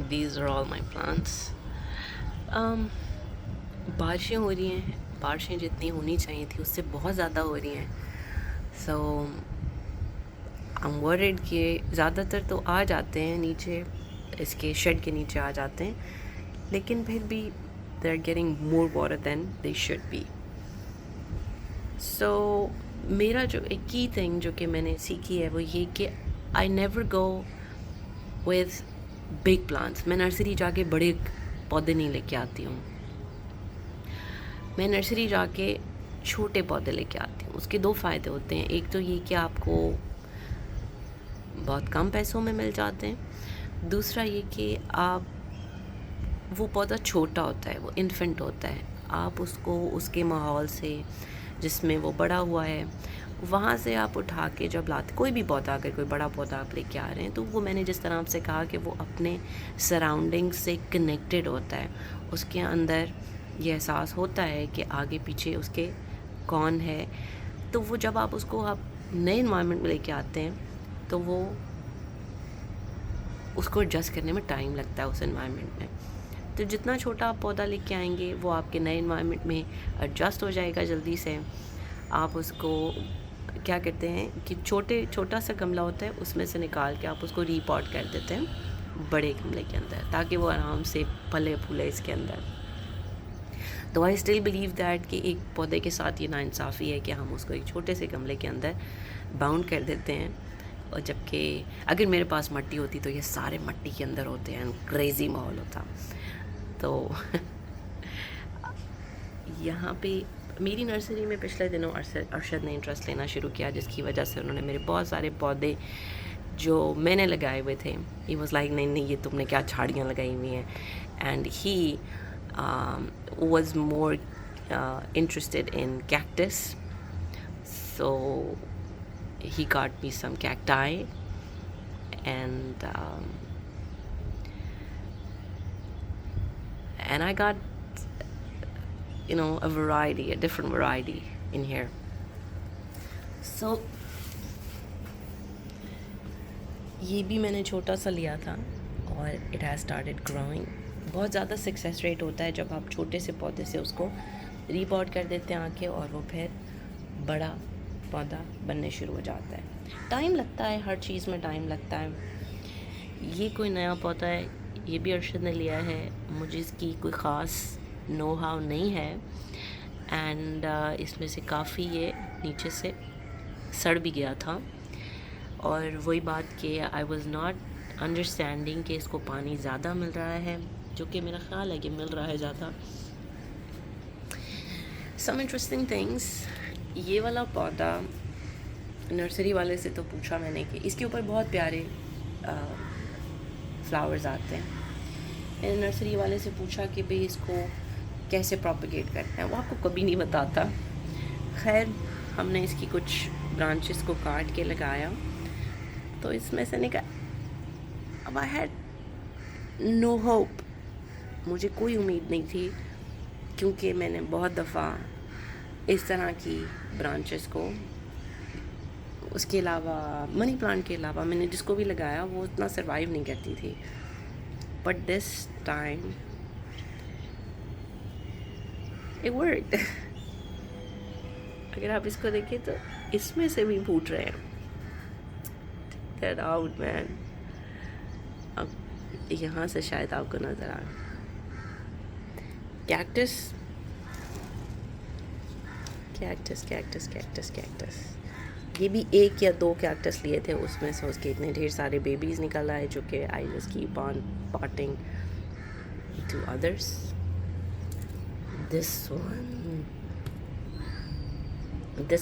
These are all my plants. बारिशें हो रही हैं, बारिशें जितनी होनी चाहिए थी उससे बहुत ज़्यादा हो रही हैं. सो आई एम वरीड कि ज़्यादातर तो आ जाते हैं नीचे, इसके शेड के नीचे आ जाते हैं, लेकिन फिर भी they are getting more water than they should be. So मेरा जो एक की थिंग जो कि मैंने सीखी है वो ये कि I never go with big plants. मैं नर्सरी जाके बड़े पौधे नहीं लेके आती हूँ. मैं नर्सरी जाके छोटे पौधे लेके आती हूँ. उसके दो फ़ायदे होते हैं. एक तो ये कि आपको बहुत कम पैसों में मिल जाते हैं. दूसरा ये कि आप वो पौधा छोटा होता है, वो इन्फेंट होता है. आप उसको उसके माहौल से जिसमें वो बड़ा हुआ है वहाँ से आप उठा के जब लाते, कोई भी पौधा, अगर कोई बड़ा पौधा आप लेके आ रहे हैं तो वो मैंने जिस तरह आपसे कहा कि वो अपने सराउंडिंग से कनेक्टेड होता है. उसके अंदर ये एहसास होता है कि आगे पीछे उसके कौन है. तो वो जब आप उसको आप नए इन्वायरमेंट में लेके आते हैं तो वो उसको एडजस्ट करने में टाइम लगता है उस इन्वायरमेंट में. तो जितना छोटा आप पौधा लेके आएंगे वो आपके नए इन्वायरमेंट में एडजस्ट हो जाएगा जल्दी से. आप उसको क्या कहते हैं कि छोटा सा गमला होता है उसमें से निकाल के आप उसको रीपॉट कर देते हैं बड़े गमले के अंदर, ताकि वो आराम से फले फूले इसके अंदर. तो आई स्टिल बिलीव दैट कि एक पौधे के साथ ये नाइंसाफ़ी है कि हम उसको एक छोटे से गमले के अंदर बाउंड कर देते हैं. और जबकि अगर मेरे पास मिट्टी होती तो ये सारे मिट्टी के अंदर होते हैं, क्रेज़ी माहौल होता. तो यहाँ पे मेरी नर्सरी में पिछले दिनों अरशद ने इंटरेस्ट लेना शुरू किया, जिसकी वजह से उन्होंने मेरे बहुत सारे पौधे जो मैंने लगाए हुए थे, ही वाज लाइक नहीं नहीं ये तुमने क्या झाड़ियाँ लगाई हुई हैं. And he was more interested in cactus, so he got me some cacti. And I got a variety, a different variety in here. So ये भी मैंने छोटा सा लिया था और it has started growing. बहुत ज़्यादा सक्सेस रेट होता है जब आप छोटे से पौधे से उसको रीपॉट कर देते हैं आके, और वो फिर बड़ा पौधा बनने शुरू हो जाता है. टाइम लगता है, हर चीज़ में टाइम लगता है. ये कोई नया पौधा है, ये भी अरशद ने लिया है. मुझे इसकी कोई ख़ास नो हाउ नहीं है. एंड इसमें से काफ़ी ये नीचे से सड़ भी गया था. और वही बात कि आई वॉज़ नॉट अंडरस्टैंडिंग कि इसको पानी ज़्यादा मिल रहा है, जो कि मेरा ख्याल है कि मिल रहा है ज़्यादा. Some interesting things. ये वाला पौधा नर्सरी वाले से तो पूछा मैंने कि इसके ऊपर बहुत प्यारे फ्लावर्स आते हैं. मैंने नर्सरी वाले से पूछा कि भाई इसको कैसे प्रोपगेट करते हैं, वो आपको कभी नहीं बताता. खैर हमने इसकी कुछ ब्रांचेस को काट के लगाया तो इसमें से निकल. अब आई हैड नो होप, मुझे कोई उम्मीद नहीं थी, क्योंकि मैंने बहुत दफ़ा इस तरह की ब्रांचेस को, उसके अलावा मनी प्लांट के अलावा मैंने जिसको भी लगाया वो उतना सरवाइव नहीं करती थी. But this time it worked. अगर आप इसको देखें तो इसमें से भी फूट रहे हैं. That out, man. अब यहाँ से शायद आपको नज़र आ. Cactus cactus cactus cactus cactus ये भी एक या दो कैक्टस लिए थे, उसमें से उसके इतने ढेर सारे बेबीज़ निकल आए, जो कि I just keep on potting to others. This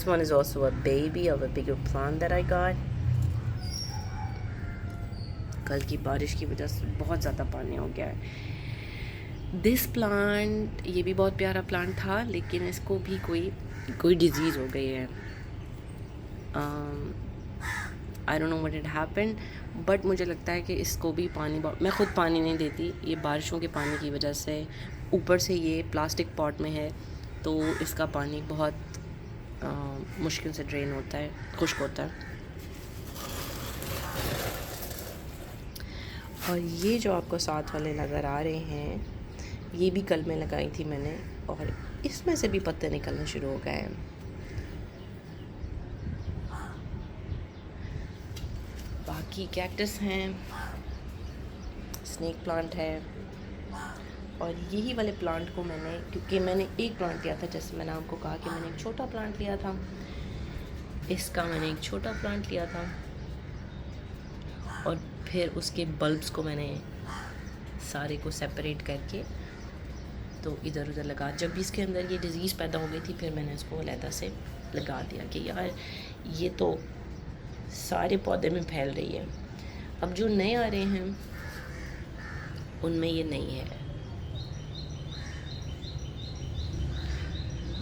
one is also a baby of a bigger plant that I got. कल की बारिश की वजह से बहुत ज़्यादा पानी हो गया है. दिस प्लांट, ये भी बहुत प्यारा प्लांट था, लेकिन इसको भी कोई डिजीज़ हो गई है. आई don't know what it happened, but मुझे लगता है कि इसको भी पानी, मैं ख़ुद पानी नहीं देती. ये बारिशों के पानी की वजह से, ऊपर से ये प्लास्टिक पॉट में है तो इसका पानी बहुत मुश्किल से ड्रेन होता है, खुश्क होता है. और ये जो आपको साथ वाले नज़र आ रहे हैं, ये भी कल में लगाई थी मैंने, और इसमें से भी पत्ते निकलने शुरू हो गए हैं। बाकी कैक्टस हैं, स्नेक प्लांट है, और यही वाले प्लांट को मैंने, क्योंकि मैंने एक प्लांट लिया था, जैसे मैंने आपको कहा कि मैंने एक छोटा प्लांट लिया था, इसका मैंने एक छोटा प्लांट लिया था, और फिर उसके बल्ब्स को मैंने सारे को सेपरेट करके तो इधर उधर लगा। जब भी इसके अंदर ये डिज़ीज़ पैदा हो गई थी, फिर मैंने इसको अलहदा से लगा दिया कि यार ये तो सारे पौधे में फैल रही है। अब जो नए आ रहे हैं उनमें ये नहीं है।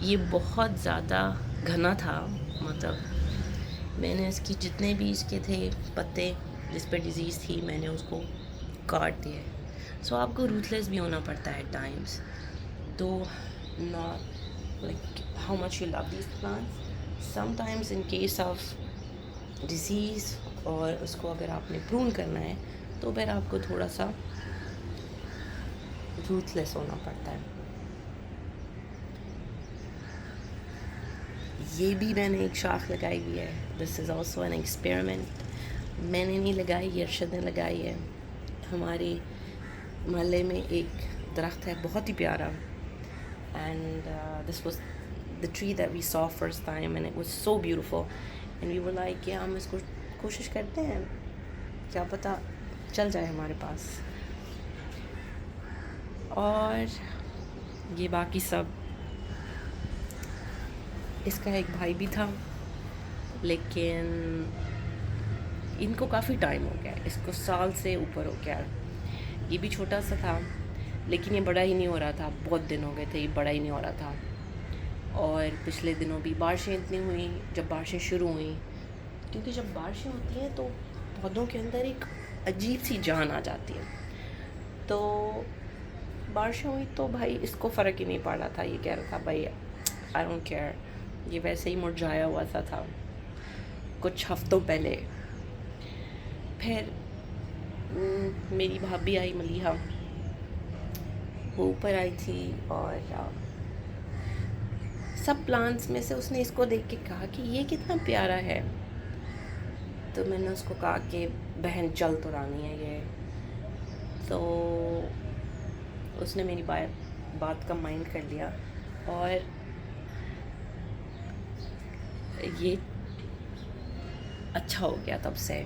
ये बहुत ज़्यादा घना था, मतलब मैंने इसकी जितने भी इसके थे पत्ते जिस पर डिज़ीज़ थी, मैंने उसको काट दिया। सो आपको रूथलेस भी होना पड़ता है टाइम्स, तो not like how much you love this plants, sometimes in case of disease और उसको अगर आपने प्रून करना है तो फिर आपको थोड़ा सा रूथलेस होना पड़ता है। ये भी मैंने एक शाख लगाई हुई है, this is also an experiment. मैंने नहीं लगाई, ये अरशद ने लगाई है। हमारे मोहल्ले में एक दरख्त है बहुत ही प्यारा, and this was the tree that we saw first time and it was so beautiful, and we were like कि हम इसको कोशिश करते हैं, क्या पता चल जाए हमारे पास। और ये बाकी सब, इसका एक भाई भी था, लेकिन इनको काफ़ी टाइम हो गया, इसको साल से ऊपर हो गया। ये भी छोटा सा था, लेकिन ये बड़ा ही नहीं हो रहा था, बहुत दिन हो गए थे ये बड़ा ही नहीं हो रहा था। और पिछले दिनों भी बारिशें इतनी हुई, जब बारिशें शुरू हुई, क्योंकि जब बारिशें होती हैं तो पौधों के अंदर एक अजीब सी जान आ जाती है। तो बारिशें हुई तो भाई इसको फ़र्क ही नहीं पड़ रहा था, ये कह रहा था भाई आई डोंट केयर, ये वैसे ही मुरझाया हुआ सा था कुछ हफ्तों पहले। फिर मेरी भाभी आई मलिहा, वो ऊपर आई थी, और सब प्लांट्स में से उसने इसको देख के कहा कि ये कितना प्यारा है। तो मैंने उसको कहा कि बहन जल तो रानी है ये, तो उसने मेरी बात का माइंड कर लिया, और ये अच्छा हो गया तब से।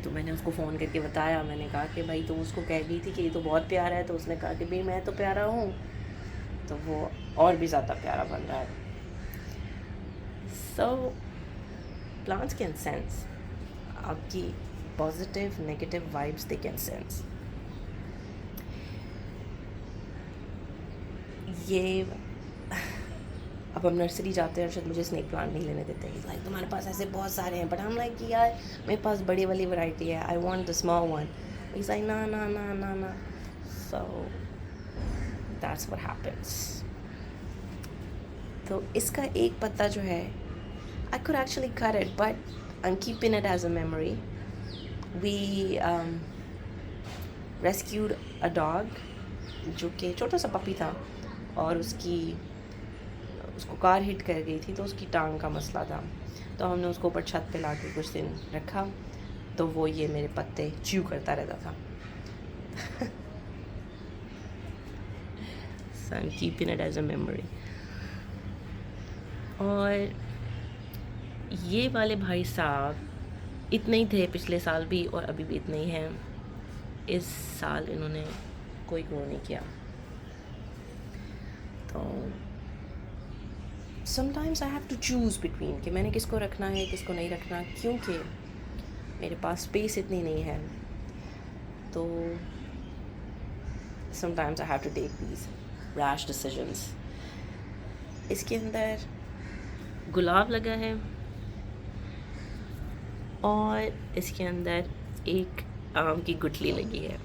तो मैंने उसको फ़ोन करके बताया, मैंने कहा कि भाई तुम उसको कह गई थी कि ये तो बहुत प्यारा है, तो उसने कहा कि भाई मैं तो प्यारा हूँ, तो वो और भी ज़्यादा प्यारा बन रहा है। सो प्लांट्स कैन सेंस आपकी positive negative vibes, they can sense. ये अब हम नर्सरी जाते हैं, शायद मुझे स्नेक प्लांट नहीं लेने देते, लाइक तुम्हारे पास ऐसे बहुत सारे हैं, बट हम लाइक कि यार मेरे पास बड़ी वाली वैरायटी है, I want the small one. Is like ना ना ना ना ना। So that's what happens. तो इसका एक पत्ता जो है, I could actually cut it, but I am keeping it as a memory. We rescued a dog जो कि छोटा सा पपी था, और उसको कार हिट कर गई थी, तो उसकी टांग का मसला था। तो हमने उसको ऊपर छत पे ला के कुछ दिन रखा, तो वो ये मेरे पत्ते च्यू करता रहता था। So I'm keeping it as a memory. और ये वाले भाई साहब इतने ही थे पिछले साल भी, और अभी भी इतने ही हैं। इस साल इन्होंने कोई ग्रो नहीं किया। तो sometimes I have to choose between कि मैंने किसको रखना है किसको नहीं रखना, क्योंकि मेरे पास स्पेस इतनी नहीं है। तो sometimes I have to take these rash decisions. इसके अंदर गुलाब लगा है, और इसके अंदर एक आम की गुठली लगी है।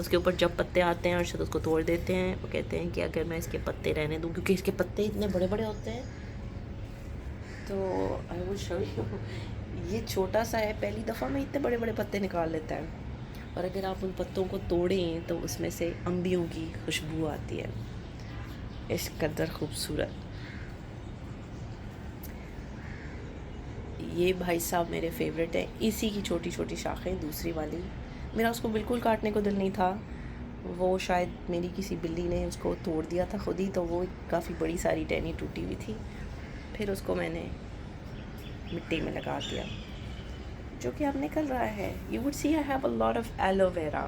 उसके ऊपर जब पत्ते आते हैं अर्शद उसको तोड़ देते हैं। वो कहते हैं कि अगर मैं इसके पत्ते रहने दूँ, क्योंकि इसके पत्ते इतने बड़े बड़े होते हैं, तो आई विल शो यू। ये छोटा सा है, पहली दफ़ा में इतने बड़े बड़े पत्ते निकाल लेता है। और अगर आप उन पत्तों को तोड़ें तो उसमें से अंबियों की खुशबू आती है। इस कदर खूबसूरत। ये भाई साहब मेरे फेवरेट हैं। इसी की छोटी छोटी शाखें, दूसरी वाली मेरा उसको बिल्कुल काटने को दिल नहीं था, वो शायद मेरी किसी बिल्ली ने उसको तोड़ दिया था खुद ही, तो वो काफ़ी बड़ी सारी टहनी टूटी हुई थी। फिर उसको मैंने मिट्टी में लगा दिया, जो कि अब निकल रहा है। You would see I have a lot of aloe vera.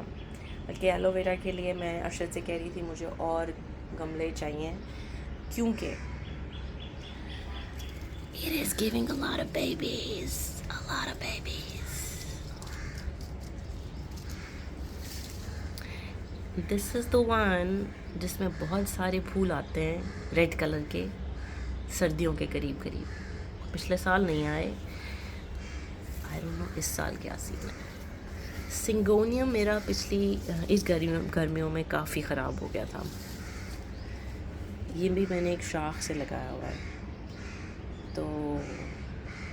बल्कि एलोवेरा के लिए मैं अरशद से कह रही थी मुझे और गमले चाहिए, क्योंकि it is giving a lot of babies, a lot of babies. This is the one जिसमें बहुत सारे फूल आते हैं रेड कलर के, सर्दियों के करीब करीब। पिछले साल नहीं आए, आई डोंट नो इस साल क्या सीन है। सिंगोनियम मेरा इस गर्मियों में काफ़ी ख़राब हो गया था। ये भी मैंने एक शाख से लगाया हुआ है, तो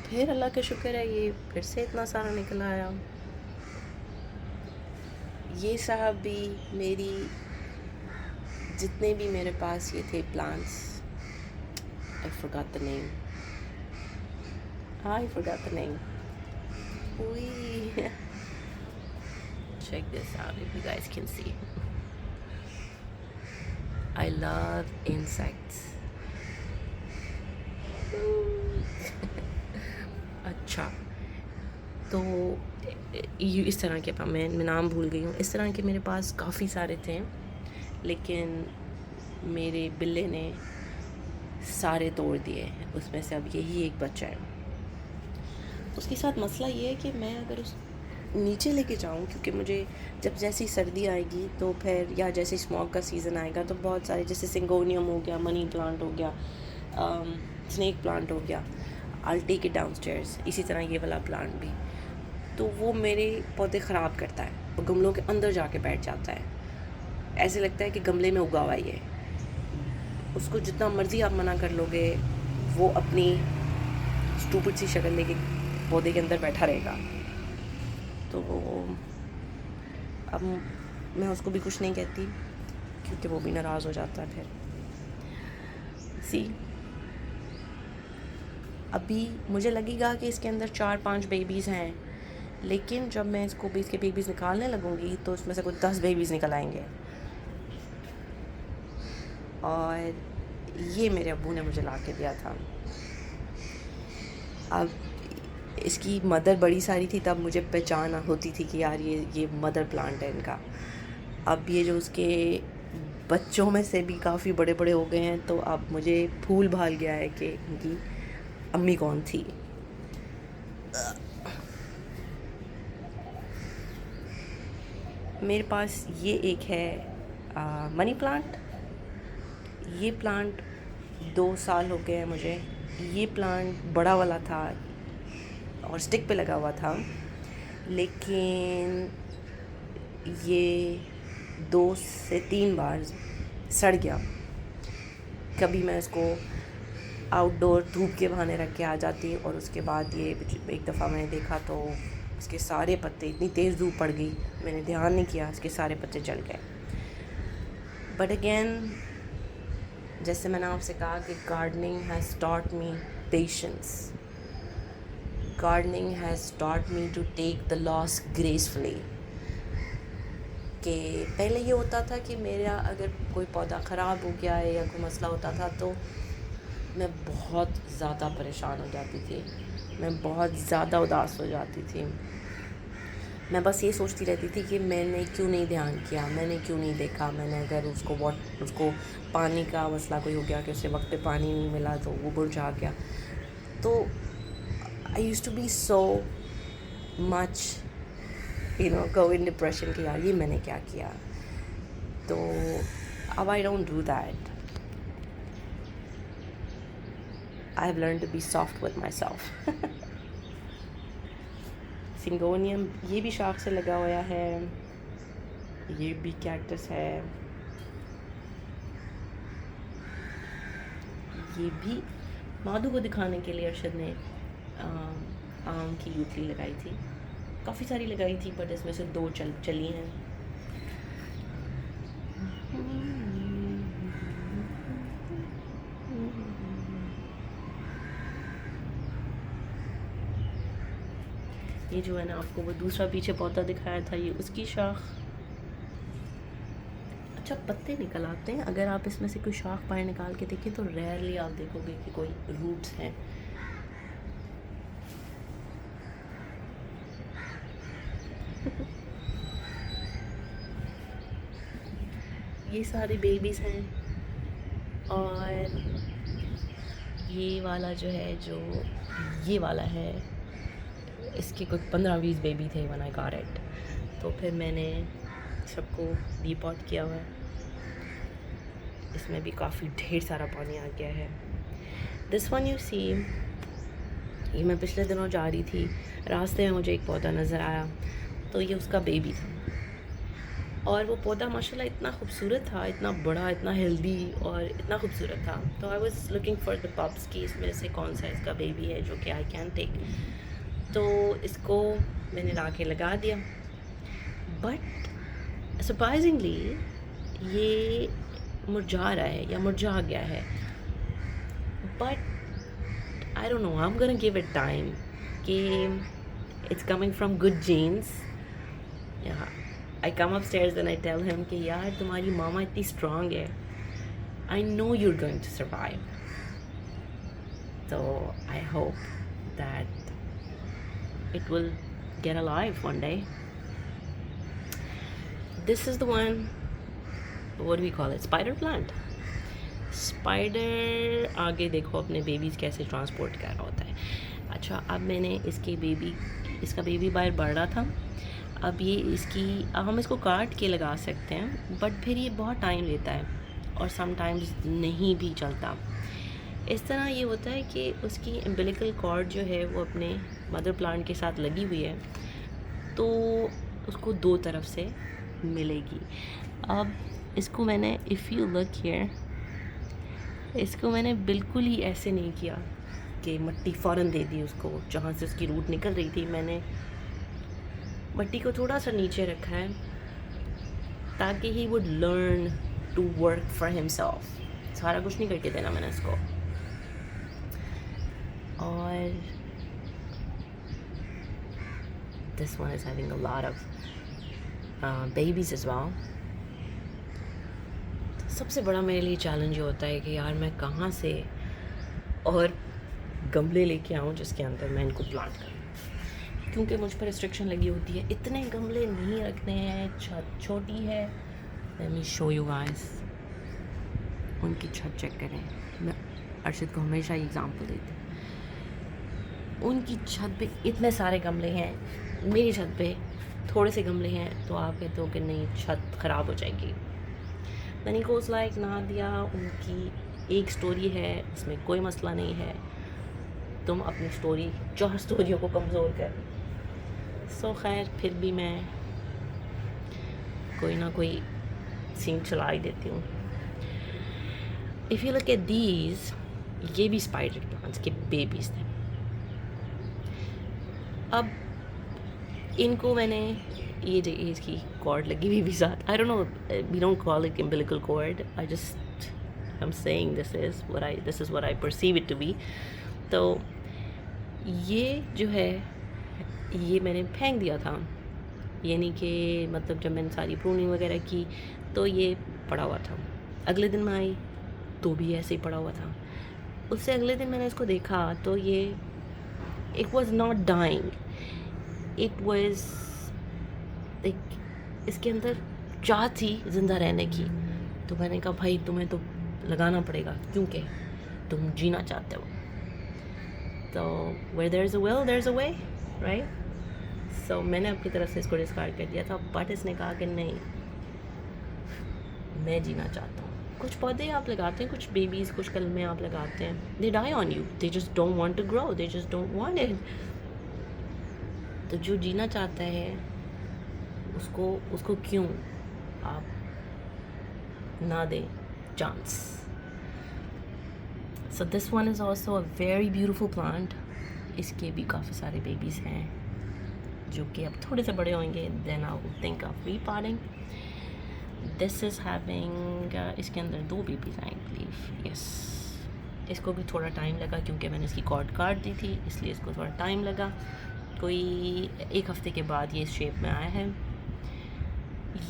फिर अल्लाह का शुक्र है ये फिर से इतना सारा निकल आया। ये साहब भी मेरी जितने भी मेरे पास ये थे plants, I forgot the name. Wee. Check this out if you guys can see. I love insects. अच्छा, तो ये इस तरह के मैं नाम भूल गई हूँ। इस तरह के मेरे पास काफ़ी सारे थे, लेकिन मेरे बिल्ले ने सारे तोड़ दिए। उसमें से अब यही एक बच्चा है। उसके साथ मसला ये है कि मैं अगर उस नीचे लेके जाऊँ, क्योंकि मुझे जब जैसी सर्दी आएगी तो फिर, या जैसे स्मॉग का सीज़न आएगा तो बहुत सारे, जैसे सिंगोनियम हो गया, मनी प्लांट हो गया, स्नेक प्लांट हो गया, I'll take it downstairs। इसी तरह ये वाला प्लांट भी, तो वो मेरे पौधे ख़राब करता है, वो गमलों के अंदर जाके बैठ जाता है। ऐसे लगता है कि गमले में उगा हुआ ही है। उसको जितना मर्ज़ी आप मना कर लोगे, वो अपनी स्टूपिड सी शक्ल लेके पौधे के अंदर बैठा रहेगा। तो वो अब मैं उसको भी कुछ नहीं कहती, क्योंकि वो भी नाराज़ हो जाता है। फिर अभी मुझे लगेगा कि इसके अंदर 4-5 बेबीज़ हैं, लेकिन जब मैं इसको इसके बेबीज़ निकालने लगूँगी तो इसमें से कुछ 10 बेबीज़ निकल आएंगे। और ये मेरे अब्बू ने मुझे ला के दिया था। अब इसकी मदर बड़ी सारी थी, तब मुझे पहचान होती थी कि यार ये मदर प्लांट है इनका। अब ये जो उसके बच्चों में से भी काफ़ी बड़े बड़े हो गए हैं, तो अब मुझे फूल भाल गया है कि इनकी अम्मी कौन थी। मेरे पास ये एक है मनी प्लांट। ये प्लांट 2 साल हो गए हैं मुझे। ये प्लांट बड़ा वाला था और स्टिक पे लगा हुआ था, लेकिन ये 2 से 3 बार सड़ गया। कभी मैं इसको आउटडोर धूप के बहाने रख के आ जाती, और उसके बाद ये एक दफ़ा मैंने देखा तो इसके सारे पत्ते, इतनी तेज़ धूप पड़ गई, मैंने ध्यान नहीं किया, इसके सारे पत्ते जल गए। बट अगेन, जैसे मैंने आपसे कहा कि gardening has taught me patience. Gardening has taught me to take the loss gracefully. कि पहले ये होता था कि मेरा अगर कोई पौधा ख़राब हो गया है या कोई मसला होता था तो मैं बहुत ज़्यादा परेशान हो जाती थी, मैं बहुत ज़्यादा उदास हो जाती थी। मैं बस ये सोचती रहती थी कि मैंने क्यों नहीं ध्यान किया, मैंने क्यों नहीं देखा। मैंने अगर उसको पानी का मसला कोई हो गया कि उसे वक्त पे पानी नहीं मिला तो वो मुरझा गया, तो I used to be so much go in depression कि यार ये मैंने क्या किया। तो अब I don't do that. I have learn to be soft with my self. Syngonium ये भी शाख से लगा हुआ है, ये भी कैक्टस है, ये भी माधु को दिखाने के लिए अरशद ने आम की यूटली लगाई थी। काफ़ी सारी लगाई थी बट इसमें से 2 चली हैं। ये जो है ना, आपको वो दूसरा पीछे पौधा दिखाया था, ये उसकी शाख। अच्छा, पत्ते निकल आते हैं। अगर आप इसमें से कोई शाख बाहर निकाल के देखें तो रेयरली आप देखोगे कि कोई रूट्स हैं। ये सारे बेबीज़ हैं और ये वाला जो है, जो ये वाला है, इसके कुछ 15-20 बेबी थे व्हेन आई गॉट इट। तो फिर मैंने सबको रीपॉट किया हुआ है। इसमें भी काफ़ी ढेर सारा पानी आ गया है। दिस वन यू सी, ये मैं पिछले दिनों जा रही थी, रास्ते में मुझे एक पौधा नज़र आया, तो ये उसका बेबी था। और वो पौधा माशाल्लाह इतना खूबसूरत था, इतना बड़ा, इतना हेल्दी और इतना खूबसूरत था। तो I was looking for the pups कि इसमें से कौन सा इसका बेबी है जो कि आई कैन टेक। तो इसको मैंने ला के लगा दिया, बट सरप्राइजिंगली ये मुरझा रहा है या मुरझा गया है। But I don't know, I am gonna give it time कि it's coming from good genes. I come upstairs and I tell him कि यार तुम्हारी मामा इतनी स्ट्रांग है, I know you are going to survive. तो I hope that it will get alive one day. This is the one, what do we call it, spider plant. Spider आगे देखो अपने बेबीज़ कैसे ट्रांसपोर्ट कर रहा होता है। अच्छा, अब मैंने इसका बेबी बाहर बढ़ रहा था। अब ये अब हम इसको काट के लगा सकते हैं, बट फिर ये बहुत टाइम लेता है और समटाइम्स नहीं भी चलता। इस तरह ये होता है कि उसकी अम्बिलिकल कॉर्ड जो है वो अपने मदर प्लांट के साथ लगी हुई है, तो उसको 2 तरफ से मिलेगी। अब इसको मैंने, इफ़ यू लुक हियर, इसको मैंने बिल्कुल ही ऐसे नहीं किया कि मिट्टी फ़ौरन दे दी उसको जहाँ से उसकी रूट निकल रही थी। मैंने मिट्टी को थोड़ा सा नीचे रखा है ताकि he would learn to work for himself. सारा कुछ नहीं करके देना मैंने इसको। और this one is having a lot of babies as well. सबसे बड़ा मेरे लिए चैलेंज ये होता है कि यार मैं कहाँ से और गमले लेके आऊँ जिसके अंदर मैं इनको प्लांट करूँ, क्योंकि मुझ पर रिस्ट्रिक्शन लगी होती है, इतने गमले नहीं रखने हैं, छत छोटी है। Let me show you guys, उनकी छत चेक करें। मैं अर्शद को हमेशा एग्जांपल देती हूँ। उनकी छत पे इतने सारे गमले हैं, मेरी छत पे थोड़े से गमले हैं, तो आप कहते हो कि नहीं छत ख़राब हो जाएगी। Then he goes like, Nadia, उनकी एक स्टोरी है, इसमें कोई मसला नहीं है, तुम अपनी 4 स्टोरियों को कमज़ोर कर। सो खैर, फिर भी मैं कोई ना कोई सीन चला ही देती हूँ। If you look at these, ये भी स्पाइडर प्लांट्स के बेबीज़ थे। अब इनको मैंने ये इसकी कॉर्ड लगी हुई भी साथ, I don't know, we don't call it umbilical cord, I just I am saying this is what I perceive it to be. तो ये जो है, ये मैंने फेंक दिया था, यानी कि मतलब जब मैंने सारी प्रूनिंग वगैरह की तो ये पड़ा हुआ था। अगले दिन मैं आई तो भी ऐसे ही पड़ा हुआ था। उससे अगले दिन मैंने इसको देखा तो ये, it was not dying, it was like इसके अंदर चाह थी ज़िंदा रहने की। तो मैंने कहा भाई तुम्हें तो लगाना पड़ेगा क्योंकि तुम जीना चाहते हो। तो where there is a will there is a way, right? So मैंने अपनी तरफ से इसको डिस्कार्ड कर दिया था, बट इसने कहा कि नहीं, मैं जीना चाहता हूँ। कुछ पौधे आप लगाते हैं, कुछ बेबीज़, कुछ कलमे आप लगाते हैं, they die on you, they just don't want to grow, they just don't want it. तो जो जीना चाहता है उसको क्यों आप ना दें chance. So this one is also a very beautiful plant, इसके भी काफ़ी सारे बेबीज़ हैं। जो कि अब थोड़े से बड़े होंगे, then I will think of repotting. This is having, इसके अंदर 2 बेबीज आई बिलीव, यस। इसको भी थोड़ा टाइम लगा क्योंकि मैंने इसकी कॉर्ड काट दी थी, इसलिए इसको थोड़ा टाइम लगा। कोई 1 हफ़्ते के बाद ये इस शेप में आया है।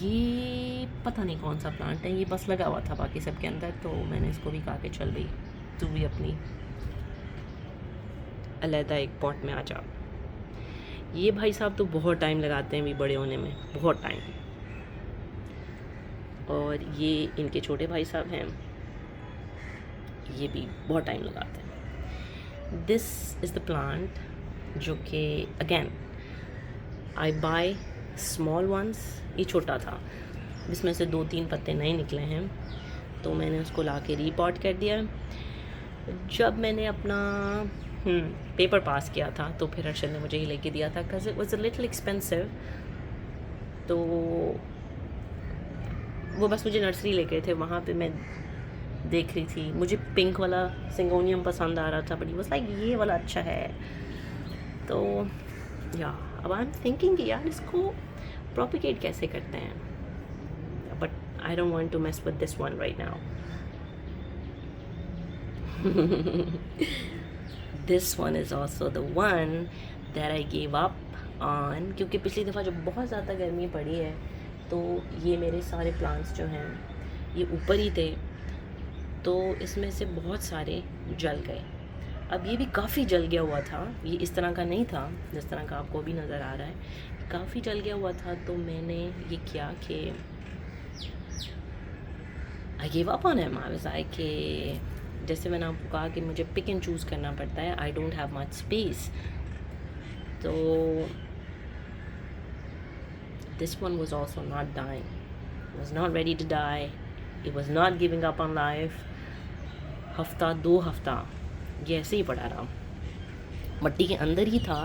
ये पता नहीं कौन सा प्लांट है, ये बस लगा हुआ था बाकी सब के अंदर, तो मैंने इसको भी कहा कि चल भाई तू भी अपनी अलहदा एक पॉट में आ जा। ये भाई साहब तो बहुत टाइम लगाते हैं भी बड़े होने में, बहुत टाइम। और ये इनके छोटे भाई साहब हैं, ये भी बहुत टाइम लगाते हैं। दिस इज़ द प्लांट जो कि again I by small once. ये छोटा था, इसमें से 2-3 पत्ते नए निकले हैं, तो मैंने उसको ला के रीपॉट कर दिया। जब मैंने अपना पेपर पास किया था तो फिर अर्शद ने मुझे ये लेके दिया था, because it was a little expensive. तो वो बस मुझे नर्सरी ले गए थे, वहाँ पे मैं देख रही थी, मुझे पिंक वाला सिंगोनियम पसंद आ रहा था, बट बस लाइक ये वाला अच्छा है। तो या अब आई एम थिंकिंग कि यार इसको प्रोपिगेट कैसे करते हैं, but I don't want to mess with this one right now. This one is also the one that I gave up on, क्योंकि पिछली दफ़ा जब बहुत ज़्यादा गर्मी पड़ी है तो ये मेरे सारे प्लांट्स जो हैं ये ऊपर ही थे, तो इसमें से बहुत सारे जल गए। अब ये भी काफ़ी जल गया हुआ था, ये इस तरह का नहीं था जिस तरह का आपको भी नज़र आ रहा है, काफ़ी जल गया हुआ था। तो मैंने ये किया कि I give up on him. I was like कि जैसे मैंने आपको कहा कि मुझे पिक एंड चूज़ करना पड़ता है, I don't have much space. तो this one was also not dying, was not ready to die, it was not giving up on life। हफ्ता 2 हफ्ता ये ऐसे ही पड़ा रहा, मट्टी के अंदर ही था,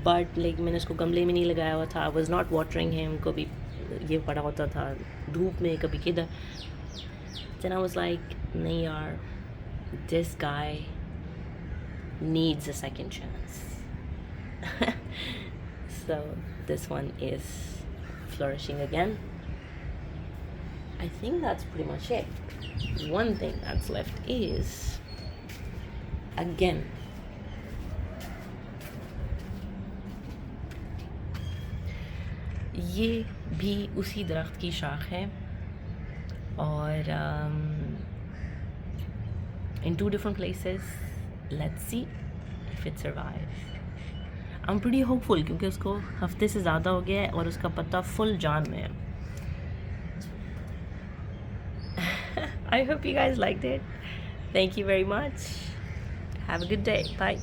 बट लाइक मैंने उसको गमले में नहीं लगाया हुआ था। I was not watering him, कभी ये पड़ा होता था धूप में, कभी किधर। देन आई वाज लाइक नहीं यार, this guy needs a second chance. So this one is flourishing again. I think that's pretty much it. One thing that's left is, again, ये भी उसी दरख्त की शाख है, और in 2 different places. Let's see if it survives. I'm pretty hopeful क्योंकि उसको हफ्ते से ज़्यादा हो गया है और उसका पत्ता फुल जान में है। I hope you guys liked it. Thank you very much. Have a good day. Bye.